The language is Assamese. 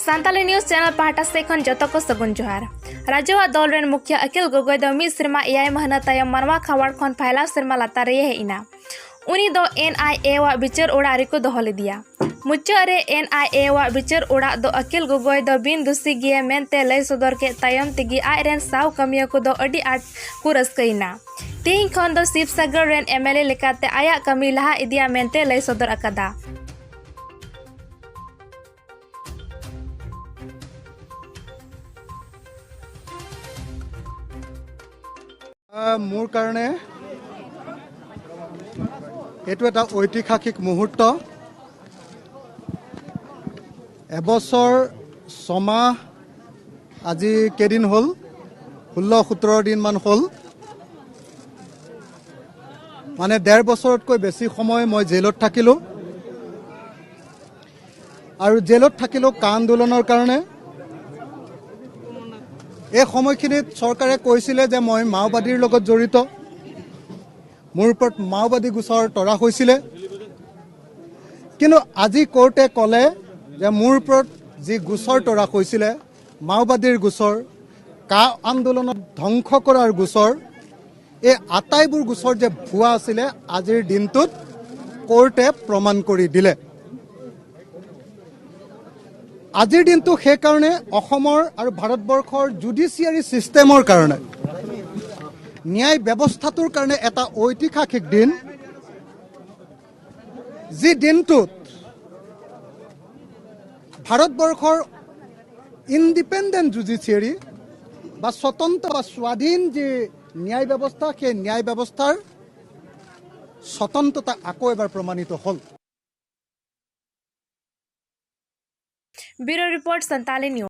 सान्ताली न्यूज चैनल पाहटा से खन जतो को सगुन जोहार राज्यवा दल रेन मुखिया अखिल गोगोई दो मी सिरमा एआई महना तायम मनवा खावाड़ खन फायला सिरमा लातारे हे इना उनी दो एनआईए वा बिचार ओड़ा रिको दोहो लेदिया मुच्चा रे एनआईए वा बिचार ओड़ा दो अखिल गोगोई दो बिन दुसी गिए मेनते लय सदर के तायम तिगी आय रेन साव कमिया को दो अडी आट को रस्कइना तेहिं खन दो शिवसागर रेन एमएलए लेकाते आया कमी लहा इदिया मेनते लय सदर अकदा। मोर कारणे एटु एटा ऐतिहासिक मुहूर्त এবছৰ ছমাহ আজি কেদিন হল 16-17 দিন মান হল মানে 1.5 বছৰতকৈ বেছি সময় মই জেলত থাকিলো আৰু জেলত থাকিলো কা আন্দোলনৰ কাৰণে এই সময়খিনিত চৰকাৰে কৈছিলে যে মই মাওবাদীৰ লগত জড়িত মোৰ ওপৰত মাওবাদী গোচৰ তৰা হৈছিলে কিন্তু আজি কোৰ্টে ক'লে যে মোৰ ওপৰত যি গোচৰ তৰা হৈছিলে মাওবাদীৰ গোচৰ কা আন্দোলনত ধ্বংস কৰাৰ গোচৰ এই আটাইবোৰ গোচৰ যে ভুৱা আছিলে আজিৰ দিনটোত কোৰ্টে প্ৰমাণ কৰি দিলে। আজিৰ দিনটো সেই কাৰণে অসমৰ আৰু ভাৰতবৰ্ষৰ জুডিচিয়াৰী সিস্টেমৰ কাৰণে ন্যায় ব্যৱস্থাটোৰ কাৰণে এটা ঐতিহাসিক দিন যি দিনটোত ভাৰতবৰ্ষৰ ইণ্ডিপেণ্ডেণ্ট জুডিচিয়াৰী বা স্বতন্ত্ৰ বা স্বাধীন যি ন্যায় ব্যৱস্থা সেই ন্যায় ব্যৱস্থাৰ স্বতন্ত্ৰতা আকৌ এবাৰ প্ৰমাণিত হ'ল। Bureau report Santali news.